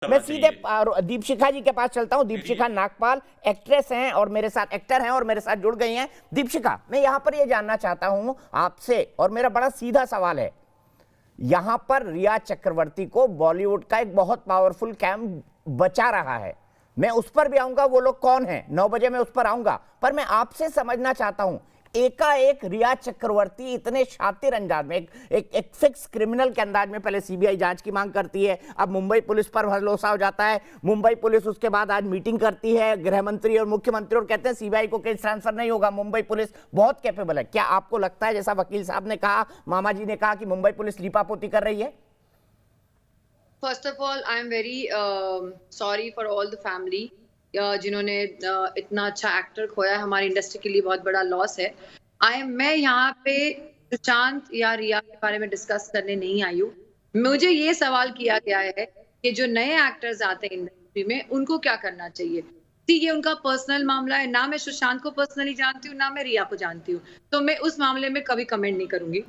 मैं सीधे दीपशिखा जी के पास चलता हूं। दीपशिखा नागपाल एक्ट्रेस हैं और मेरे साथ एक्टर हैं और मेरे साथ जुड़ गई हैं। दीपशिखा, मैं यहां पर ये जानना चाहता हूं आपसे, और मेरा बड़ा सीधा सवाल है, यहां पर रिया चक्रवर्ती को बॉलीवुड का एक बहुत पावरफुल कैंप बचा रहा है। मैं उस पर भी आऊंगा, वो लोग कौन है, 9 बजे मैं उस पर आऊंगा। पर मैं आपसे समझना चाहता हूं, एकाएक रिया चक्रवर्ती इतने शातिर अंदाज में, एक फिक्स क्रिमिनल के अंदाज में पहले सीबीआई जांच की मांग करती है, अब मुंबई पुलिस पर भरोसा हो जाता है। मुंबई पुलिस उसके बाद आज मीटिंग करती है गृह मंत्री और मुख्यमंत्री और कहते हैं सीबीआई को केस ट्रांसफर नहीं होगा, मुंबई पुलिस बहुत कैपेबल है। क्या आपको लगता है, जैसा वकील साहब ने कहा, मामा जी ने कहा, कि मुंबई पुलिस लीपापोती कर रही है? First of all I am very sorry for all the family जिन्होंने इतना अच्छा एक्टर खोया। हमारी इंडस्ट्री के लिए बहुत बड़ा लॉस है। मैं यहाँ पे सुशांत या रिया के बारे में डिस्कस करने नहीं आई हूँ। मुझे ये सवाल किया गया है कि जो नए एक्टर्स आते हैं इंडस्ट्री में, उनको क्या करना चाहिए। ये उनका पर्सनल मामला है। ना मैं सुशांत को पर्सनली जानती हूँ, ना मैं रिया को जानती हूँ, तो मैं उस मामले में कभी कमेंट नहीं करूंगी।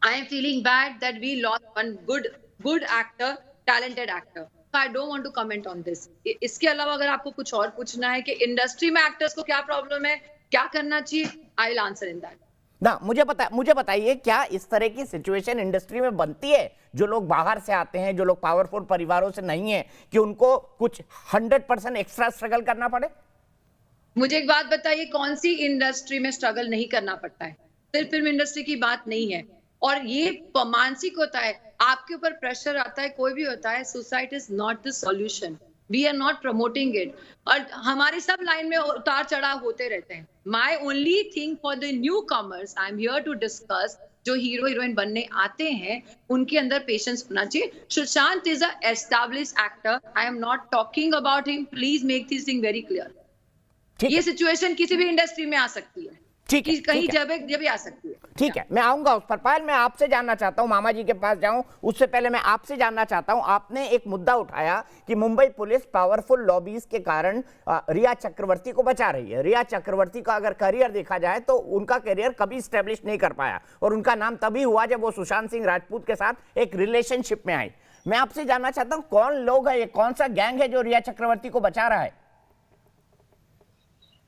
I am feeling bad that we lost one good actor, talented actor. So I don't want to comment on this. इसके अलावा अगर आपको कुछ और पूछना है कि इंडस्ट्री में एक्टर्स को क्या प्रॉब्लम है, क्या करना चाहिए, I will answer in that. ना मुझे बताइए, क्या इस तरह की सिचुएशन इंडस्ट्री में बनती है, जो लोग बाहर से आते हैं, जो लोग पावरफुल परिवारों से नहीं है, कि उनको कुछ 100% एक्स्ट्रा स्ट्रगल करना पड़े? मुझे एक बात बताइए, कौन सी इंडस्ट्री में स्ट्रगल नहीं करना पड़ता है? सिर्फ फिल्म इंडस्ट्री की बात नहीं है, और ये मानसिक होता है, आपके ऊपर प्रेशर आता है, कोई भी होता है। Suicide is not the solution, we are not promoting it. और हमारी सब लाइन में उतार चढ़ाव होते रहते हैं। My only thing for the newcomers, I am here to discuss, जो हीरो हीरोइन बनने आते हैं, उनके अंदर पेशेंस होना चाहिए। Sushant is a established actor, I am not talking about him. Please make this thing very clear. ये situation किसी भी इंडस्ट्री में आ सकती है, ठीक है, कहीं जब भी आ सकती है। ठीक है, मैं आऊंगा उस पर। पायल, मैं आपसे जानना चाहता हूं, मामा जी के पास जाऊं उससे पहले मैं आपसे जानना चाहता हूं, आपने एक मुद्दा उठाया कि मुंबई पुलिस पावरफुल लॉबीज के कारण रिया चक्रवर्ती को बचा रही है। रिया चक्रवर्ती का अगर करियर देखा जाए तो उनका करियर कभी स्टैब्लिश नहीं कर पाया, और उनका नाम तभी हुआ जब वो सुशांत सिंह राजपूत के साथ एक रिलेशनशिप में आई। मैं आपसे जानना चाहता हूं, कौन लोग है ये, कौन सा गैंग है जो रिया चक्रवर्ती को बचा रहा है?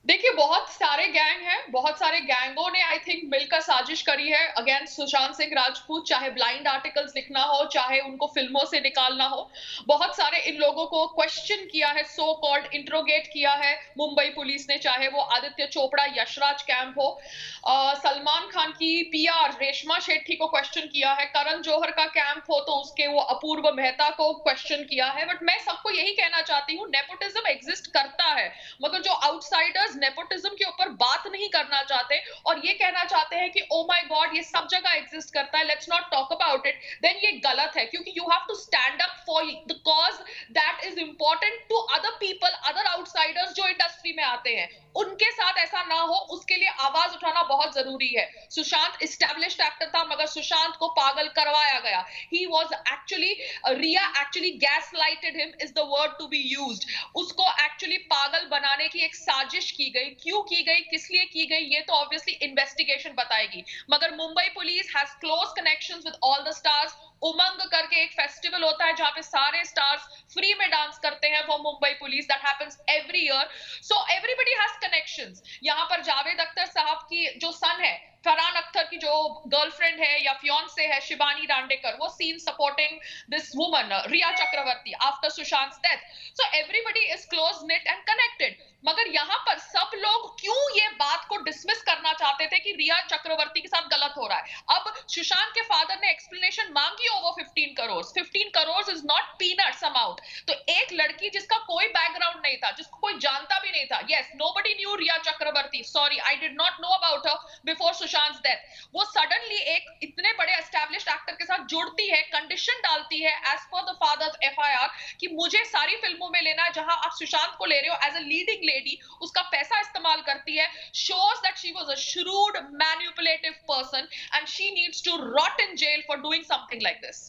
देखिए, बहुत सारे गैंग हैं, बहुत सारे गैंगों ने आई थिंक मिलकर साजिश करी है अगेंस्ट सुशांत सिंह राजपूत। चाहे ब्लाइंड आर्टिकल्स लिखना हो, चाहे उनको फिल्मों से निकालना हो, बहुत सारे इन लोगों को क्वेश्चन किया है, सो कॉल्ड इंट्रोगेट किया है मुंबई पुलिस ने। चाहे वो आदित्य चोपड़ा यशराज कैंप हो, सलमान खान की पीआर रेशमा शेट्टी को क्वेश्चन किया है, करण जौहर का कैंप हो तो उसके वो अपूर्व मेहता को क्वेश्चन किया है। बट मैं सबको यही कहना चाहती हूँ, नेपोटिज्म एग्जिस्ट करता है, मगर जो आउटसाइडर्स नेपोटिज्म के ऊपर बात नहीं करना चाहते और ये कहना चाहते हैं कि ओ माय गॉड ये सब जगह एग्जिस्ट करता है, let's not talk about it, then ये गलत है। क्योंकि you have to stand up for the cause that is important to other people, other outsiders जो इंडस्ट्री में आते हैं, उनके साथ ऐसा ना हो, उसके लिए आवाज उठाना बहुत जरूरी है। सुशांत एस्टैब्लिश्ड एक्टर था, मगर सुशांत को पागल करवाया गया। He was actually, Riya actually gaslighted him is the word to be used. उसको एक्चुअली पागल बनाने की एक साजिश की गई। क्यों की गई, किस लिए की गई, ये तो ऑब्वियसली इन्वेस्टिगेशन बताएगी। मगर Mumbai police has close connections with all the stars. Umang करके एक फेस्टिवल होता है जहां पे सारे स्टार्स फ्री में डांस करते हैं, वो Mumbai police, that happens every year. So everybody has connections. यहाँ पर जावेद अख्तर साहब की जो सन है, फरहान अख्तर की जो गर्लफ्रेंड है या फियांसे है, शिबानी रांडेकर, वो seen supporting this woman Rhea Chakraborty after Sushant death. So everybody is close knit and connected. मगर यहाँ पर सब लोग क्यों ये बात को डिसमिस करना चाहते थे कि रिया चक्रवर्ती के साथ गलत हो रहा है। अब सुशांत के फादर ने एक्सप्लेनेशन मांगी over 15 crore. 15 crore is not peanuts amount. तो एक लड़की जिसका कोई बैकग्राउंड नहीं था, जिसको कोई जानता भी नहीं था, yes, nobody knew Rhea Chakraborty, sorry I did not know about her before Sushant death, वो सडनली एक इतने बड़े एस्टैब्लिश्ड एक्टर के साथ जुड़ती है, कंडीशन डालती है as per the fathers FIR कि मुझे सारी फिल्मों में लेना है जहां आप सुशांत को ले रहे हो एज अ लीडिंग लेडी, उसका पैसा इस्तेमाल करती है, shows that she was a shrewd manipulative person and she needs to rot in jail for doing something like this.